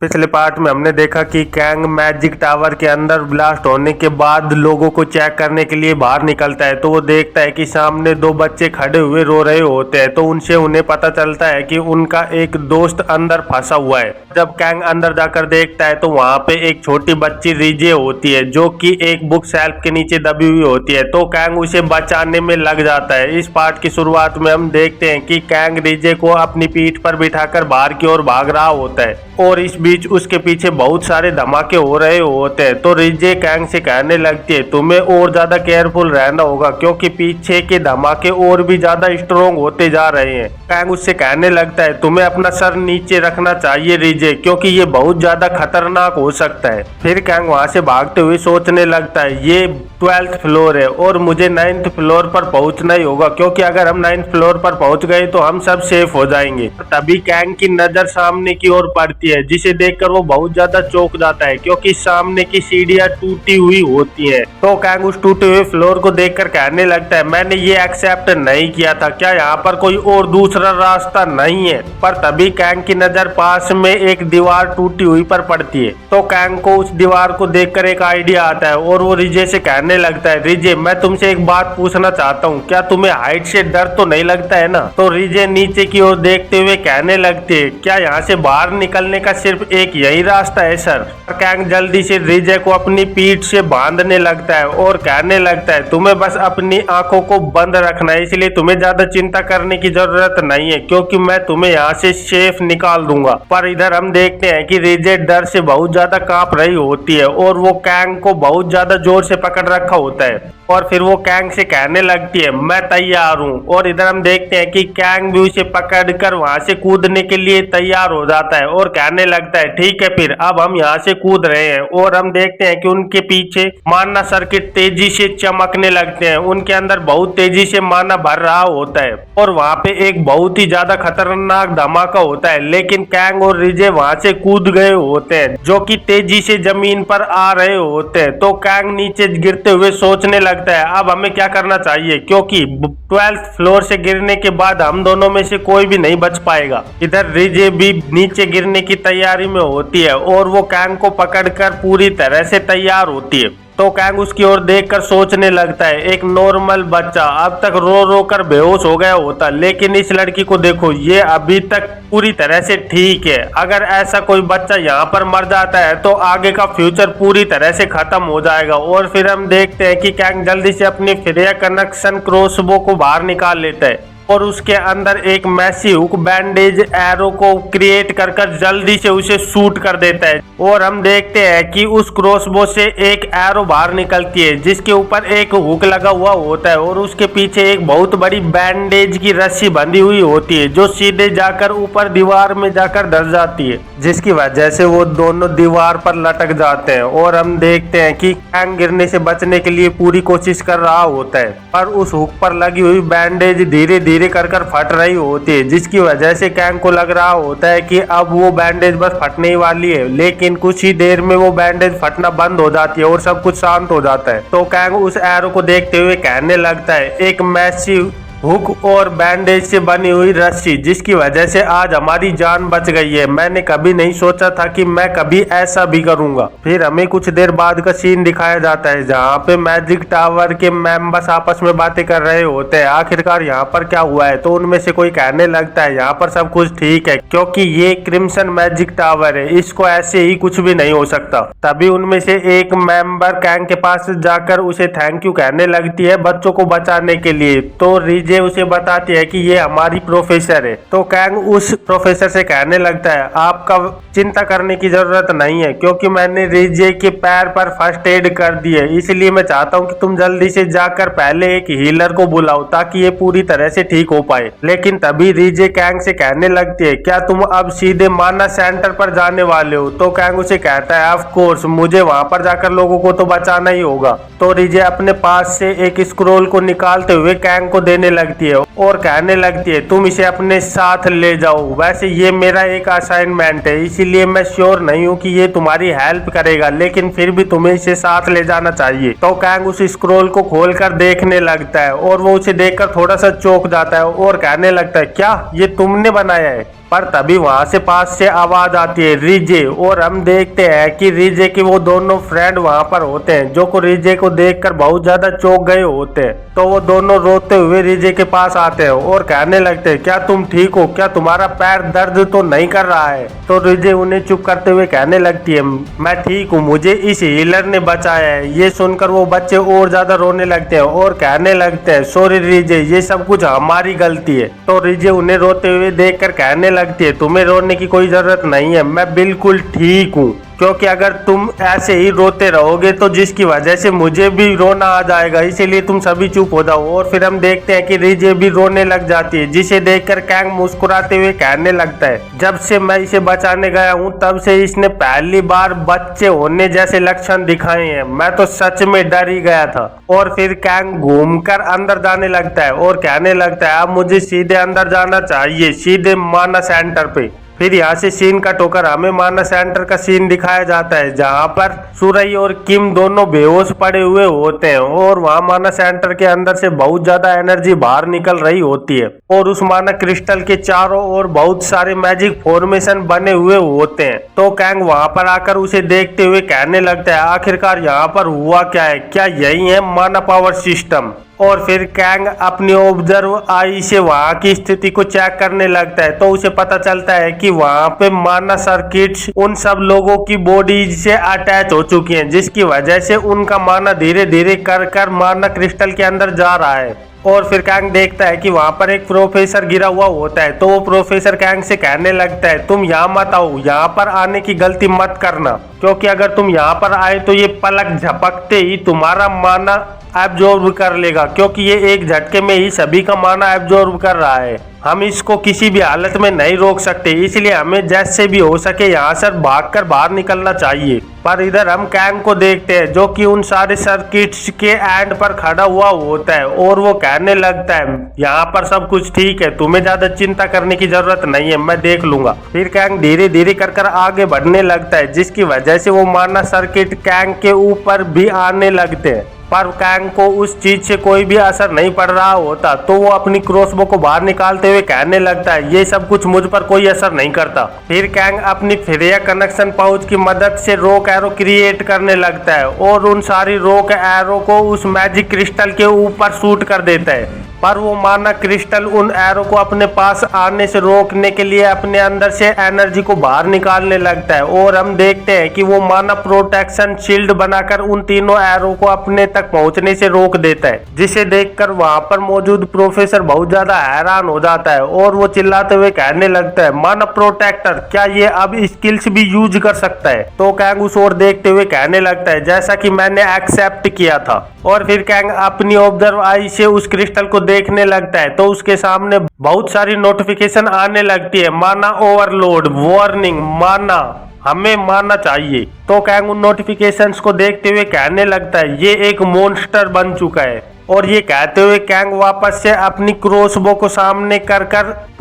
पिछले पार्ट में हमने देखा कि कैंग मैजिक टावर के अंदर ब्लास्ट होने के बाद लोगों को चेक करने के लिए बाहर निकलता है, तो वो देखता है कि सामने दो बच्चे खड़े हुए रो रहे होते हैं। तो उनसे उन्हें पता चलता है कि उनका एक दोस्त अंदर फंसा हुआ है। जब कैंग अंदर जाकर देखता है तो वहाँ पे एक छोटी बच्ची रिजे होती है जो कि एक बुक शेल्फ के नीचे दबी हुई होती है। तो कैंग उसे बचाने में लग जाता है। इस पार्ट की शुरुआत में हम देखते हैं कि कैंग रिजे को अपनी पीठ पर बिठाकर बाहर की ओर भाग रहा होता है और इस बीच उसके पीछे बहुत सारे धमाके हो रहे होते हैं। तो रिजे कैंग से कहने लगती है तुम्हें और ज्यादा केयरफुल रहना होगा क्योंकि पीछे के धमाके और भी ज्यादा स्ट्रोंग होते जा रहे हैं। कैंग उससे कहने लगता है तुम्हें अपना सर नीचे रखना चाहिए रिजे, क्योंकि ये बहुत ज्यादा खतरनाक हो सकता है। फिर कैंग वहां से भागते हुए सोचने लगता है ये 12th फ्लोर है और मुझे 9th फ्लोर पर पहुंचना ही होगा, क्योंकि अगर हम 9th फ्लोर पर पहुंच गए तो हम सब सेफ हो जाएंगे। तभी कैंग की नजर सामने की ओर पड़ती है जिसे देखकर वो बहुत ज्यादा चौंक जाता है क्योंकि सामने की सीढ़ियां टूटी हुई होती हैं। तो कैंग उस टूटे हुए फ्लोर को देखकर कहने लगता है मैंने ये एक्सेप्ट नहीं किया था, क्या यहाँ पर कोई और दूसरा रास्ता नहीं है। पर तभी कैंग की नजर पास में एक दीवार टूटी हुई पर पड़ती है। तो कैंग को उस दीवार को देखकर एक आइडिया आता है और वो रिजे से कहने लगता है रिजे मैं तुमसे एक बात पूछना चाहता हूँ, क्या तुम्हें हाइट से डर तो नहीं लगता है ना। तो रिजे नीचे की ओर देखते हुए कहने लगती है क्या यहाँ से बाहर निकलने का सिर्फ एक यही रास्ता है सर। कैंग जल्दी से रिजे को अपनी पीठ से बांधने लगता है और कहने लगता है तुम्हें बस अपनी आंखों को बंद रखना है, इसलिए तुम्हें ज्यादा चिंता करने की जरूरत नहीं है क्योंकि मैं तुम्हें यहाँ से सेफ निकाल दूंगा। पर इधर हम देखते हैं कि रिजे डर से बहुत ज्यादा कांप रही होती है और वो कैंग को बहुत ज्यादा जोर से पकड़ रखा होता है और फिर वो कैंग से कहने लगती है मैं तैयार हूँ। और इधर हम देखते हैं कि कैंग भी उसे पकड़कर वहां से कूदने के लिए तैयार हो जाता है और कहने लगता है ठीक है फिर अब हम यहाँ से कूद रहे हैं। और हम देखते हैं कि उनके पीछे माना सर्किट तेजी से चमकने लगते हैं, उनके अंदर बहुत तेजी से माना भर रहा होता है और वहाँ पे एक बहुत ही ज्यादा खतरनाक धमाका होता है। लेकिन कैंग और रिजे वहां से कूद गए होते हैं जो कि तेजी से जमीन पर आ रहे होते हैं। तो कैंग नीचे गिरते हुए सोचने लगता है अब हमें क्या करना चाहिए क्योंकि 12th फ्लोर से गिरने के बाद हम दोनों में से कोई भी नहीं बच पाएगा। इधर रिजे भी नीचे गिरने की तैयारी में होती है और वो कैंग को पकड़कर पूरी तरह से तैयार होती है। तो कैंग उसकी ओर देखकर सोचने लगता है एक नॉर्मल बच्चा अब तक रो रो कर बेहोश हो गया होता, लेकिन इस लड़की को देखो ये अभी तक पूरी तरह से ठीक है। अगर ऐसा कोई बच्चा यहाँ पर मर जाता है तो आगे का फ्यूचर पूरी तरह से खत्म हो जाएगा। और फिर हम देखते हैं कि कैंग जल्दी से अपनी फ्रेया कनेक्शन क्रॉसबो को बाहर निकाल लेता है और उसके अंदर एक मैसी हुक बैंडेज एरो को क्रिएट कर जल्दी से उसे शूट कर देता है। और हम देखते हैं कि उस क्रॉसबो से एक एरो बाहर निकलती है जिसके ऊपर एक हुक लगा हुआ होता है और उसके पीछे एक बहुत बड़ी बैंडेज की रस्सी बंधी हुई होती है जो सीधे जाकर ऊपर दीवार में जाकर धस जाती है, जिसकी वजह से वो दोनों दीवार पर लटक जाते हैं। और हम देखते हैं कि कैंग गिरने से बचने के लिए पूरी कोशिश कर रहा होता है पर उस हुक पर लगी हुई बैंडेज धीरे धीरे कर फट रही होती है, जिसकी वजह से कैंग को लग रहा होता है कि अब वो बैंडेज बस फटने ही वाली है। लेकिन कुछ ही देर में वो बैंडेज फटना बंद हो जाती है और सब कुछ शांत हो जाता है। तो कैंग उस एरो को देखते हुए कहने लगता है एक मैसिव हुक और बैंडेज से बनी हुई रस्सी, जिसकी वजह से आज हमारी जान बच गई है। मैंने कभी नहीं सोचा था कि मैं कभी ऐसा भी करूंगा। फिर हमें कुछ देर बाद का सीन दिखाया जाता है जहाँ पे मैजिक टावर के मेंबर्स आपस में बातें कर रहे होते हैं आखिरकार यहाँ पर क्या हुआ है। तो उनमें से कोई कहने लगता है यहाँ पर सब कुछ ठीक है क्योंकि ये क्रिम्सन मैजिक टावर है, इसको ऐसे ही कुछ भी नहीं हो सकता। तभी उनमें से एक मेंबर कैंग के पास जाकर उसे थैंक यू कहने लगती है बच्चों को बचाने के लिए। तो रिजे उसे बताती है कि ये हमारी प्रोफेसर है। तो कैंग उस प्रोफेसर से कहने लगता है आपका चिंता करने की जरूरत नहीं है क्योंकि मैंने रिजे के पैर पर फर्स्ट एड कर दी है, इसलिए मैं चाहता हूँ कि तुम जल्दी से जाकर पहले एक हीलर को बुलाओ ताकि ये पूरी तरह से ठीक हो पाए। लेकिन तभी रिजे कैंग से कहने लगती है क्या तुम अब सीधे माना सेंटर पर जाने वाले हो। तो कैंग उसे कहता है ऑफ कोर्स मुझे वहां पर जाकर लोगों को तो बचाना ही होगा। तो रिजे अपने पास से एक स्क्रोल को निकालते हुए कैंग को देने लगती है और कहने लगती है तुम इसे अपने साथ ले जाओ, वैसे ये मेरा एक असाइनमेंट है इसीलिए मैं श्योर नहीं हूँ कि ये तुम्हारी हेल्प करेगा, लेकिन फिर भी तुम्हें इसे साथ ले जाना चाहिए। तो कैंग उस स्क्रोल को खोलकर देखने लगता है और वो उसे देखकर थोड़ा सा चौंक जाता है और कहने लगता है क्या ये तुमने बनाया है। पर तभी वहां से पास से आवाज आती है रिजे, और हम देखते हैं कि रिजे के वो दोनों फ्रेंड वहां पर होते हैं, जो को रिजे को देखकर बहुत ज्यादा चौंक गए होते हैं। तो वो दोनों रोते हुए रिजे के पास आते हैं और कहने लगते हैं, क्या तुम ठीक हो? क्या तुम्हारा पैर दर्द तो नहीं कर रहा है? तो रिजे उन्हें चुप करते हुए कहने लगती है, मैं ठीक हूँ, मुझे इस हीलर ने बचाया है। ये सुनकर वो बच्चे और ज्यादा रोने लगते हैं और कहने लगते हैं, सॉरी रिजे, ये सब कुछ हमारी गलती है। तो रिजे उन्हें रोते हुए देखकर कहने लगती है, तुम्हें रोने की कोई जरूरत नहीं है, मैं बिल्कुल ठीक हूँ, क्योंकि अगर तुम ऐसे ही रोते रहोगे तो जिसकी वजह से मुझे भी रोना आ जाएगा, इसीलिए तुम सभी चुप हो जाओ। और फिर हम देखते हैं कि रिजे भी रोने लग जाती है, जिसे देखकर कैंग मुस्कुराते हुए कहने लगता है, जब से मैं इसे बचाने गया हूँ तब से इसने पहली बार बच्चे होने जैसे लक्षण दिखाए हैं, मैं तो सच में डर ही गया था। और फिर कैंग घूमकर अंदर जाने लगता है और कहने लगता है, अब मुझे सीधे अंदर जाना चाहिए, सीधे माना सेंटर पे। फिर यहाँ से सीन कट होकर हमें माना सेंटर का सीन दिखाया जाता है, जहाँ पर सुरई और किम दोनों बेहोश पड़े हुए होते हैं और वहाँ माना सेंटर के अंदर से बहुत ज्यादा एनर्जी बाहर निकल रही होती है और उस माना क्रिस्टल के चारों ओर बहुत सारे मैजिक फॉर्मेशन बने हुए होते हैं। तो कैंग वहाँ पर आकर उसे देखते हुए कहने लगता है, आखिरकार यहाँ पर हुआ क्या है? क्या यही है माना पावर सिस्टम? और फिर कैंग अपनी ऑब्जर्व आई से वहां की स्थिति को चेक करने लगता है, तो उसे पता चलता है कि वहां पे माना सर्किट्स उन सब लोगों की बॉडी से अटैच हो चुकी हैं, जिसकी वजह से उनका माना धीरे धीरे कर माना क्रिस्टल के अंदर जा रहा है। और फिर कैंग देखता है कि वहां पर एक प्रोफेसर गिरा हुआ होता है, तो वो प्रोफेसर कैंग से कहने लगता है, तुम यहाँ मत आओ, यहाँ पर आने की गलती मत करना, क्योंकि अगर तुम यहाँ पर आए तो ये पलक झपकते ही तुम्हारा माना एब्जॉर्ब कर लेगा, क्योंकि ये एक झटके में ही सभी का माना एब्जॉर्ब कर रहा है। हम इसको किसी भी हालत में नहीं रोक सकते, इसलिए हमें जैसे भी हो सके यहाँ से भागकर बाहर निकलना चाहिए। पर इधर हम कैंग को देखते हैं, जो कि उन सारे सर्किट्स के एंड पर खड़ा हुआ होता है और वो कहने लगता है, यहाँ पर सब कुछ ठीक है, तुम्हें ज्यादा चिंता करने की जरूरत नहीं है, मैं देख लूंगा। फिर कैंग धीरे धीरे कर आगे बढ़ने लगता है, जिसकी वजह से वो माना सर्किट कैंग के ऊपर भी आने लगते हैं, पर कैंग को उस चीज से कोई भी असर नहीं पड़ रहा होता। तो वो अपनी क्रॉसबो को बाहर निकालते हुए कहने लगता है, ये सब कुछ मुझ पर कोई असर नहीं करता। फिर कैंग अपनी फ्रेया कनेक्शन पाउच की मदद से रॉक एरो क्रिएट करने लगता है और उन सारी रॉक एरो को उस मैजिक क्रिस्टल के ऊपर शूट कर देता है, पर वो माना क्रिस्टल उन एरो को अपने पास आने से रोकने के लिए अपने अंदर से एनर्जी को बाहर निकालने लगता है। और हम देखते हैं कि वो माना प्रोटेक्शन शील्ड बनाकर उन तीनों एरो को अपने तक पहुंचने से रोक देता है, जिसे देखकर वहां पर मौजूद प्रोफेसर बहुत ज्यादा हैरान हो जाता है और वो चिल्लाते हुए कहने लगता है, माना प्रोटेक्टर, क्या ये अब स्किल्स भी यूज कर सकता है? तो कैंग उस ओर देखते हुए कहने लगता है, जैसा कि मैंने एक्सेप्ट किया था। और फिर कैंग अपनी ऑब्जर्व आई से उस क्रिस्टल को देखने लगता है, तो उसके सामने बहुत सारी नोटिफिकेशन आने लगती है, माना ओवरलोड, वार्निंग, माना हमें माना चाहिए। तो कैंग उन नोटिफिकेशंस को देखते हुए कहने लगता है, ये एक मॉन्स्टर बन चुका है। और ये कहते हुए कैंग वापस से अपनी क्रॉसबो को सामने कर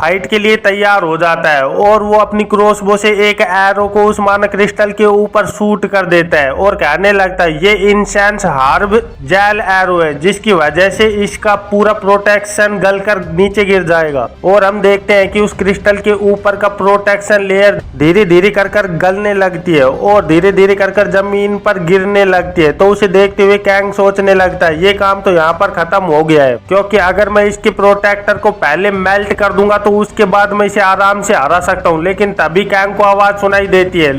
फाइट के लिए तैयार हो जाता है और वो अपनी क्रॉसबो से एक एरो को उस माना क्रिस्टल के ऊपर शूट कर देता है और कहने लगता है, ये इंसेंस हार्ब जेल एरो है, जिसकी वजह से इसका पूरा प्रोटेक्शन गलकर नीचे गिर जाएगा। और हम देखते हैं कि उस क्रिस्टल के ऊपर का प्रोटेक्शन लेयर धीरे धीरे कर गलने लगती है और धीरे धीरे कर जमीन पर गिरने लगती है। तो उसे देखते हुए कैंग सोचने लगता है, ये काम तो यहाँ पर खत्म हो गया है, क्योंकि अगर मैं इसके प्रोटेक्टर को पहले मेल्ट कर दूंगा तो उसके बाद मैं इसे आराम से हरा सकता हूँ। लेकिन तभी कैंग को आवाज सुनाई देती है,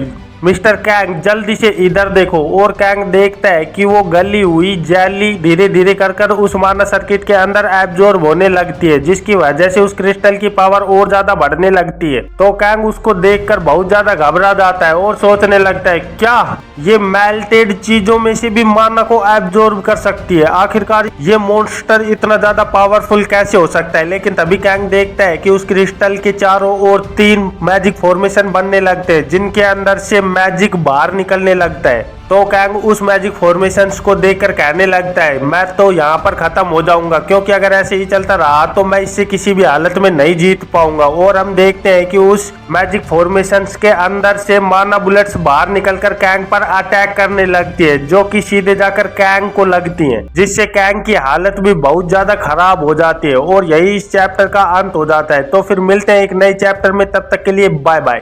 मिस्टर कैंग जल्दी से इधर देखो। और कैंग देखता है कि वो गली हुई जेली धीरे धीरे कर उस माना सर्किट के अंदर एब्जॉर्ब होने लगती है, जिसकी वजह से उस क्रिस्टल की पावर और ज्यादा बढ़ने लगती है। तो कैंग उसको देखकर बहुत ज्यादा घबरा जाता है और सोचने लगता है, क्या ये मेल्टेड चीजों में से भी माना को एब्जॉर्ब कर सकती है? आखिरकार ये मॉन्स्टर इतना ज्यादा पावरफुल कैसे हो सकता है? लेकिन तभी कैंग देखता है कि उस क्रिस्टल के चारों ओर 3 मैजिक फॉर्मेशन बनने लगते हैं, जिनके अंदर से मैजिक बाहर निकलने लगता है। तो कैंग उस मैजिक फॉर्मेशंस को देखकर कहने लगता है मैं तो यहाँ पर खत्म हो जाऊंगा, क्योंकि अगर ऐसे ही चलता रहा तो मैं इससे किसी भी हालत में नहीं जीत पाऊंगा। और हम देखते हैं कि उस मैजिक फॉर्मेशंस के अंदर से माना बुलेट्स बाहर निकलकर कैंग पर अटैक करने लगती है, जो कि सीधे जाकर कैंग को लगती हैं, जिससे कैंग की हालत भी बहुत ज्यादा खराब हो जाती है। और यही इस चैप्टर का अंत हो जाता है। तो फिर मिलते हैं एक नए चैप्टर में, तब तक के लिए बाय बाय।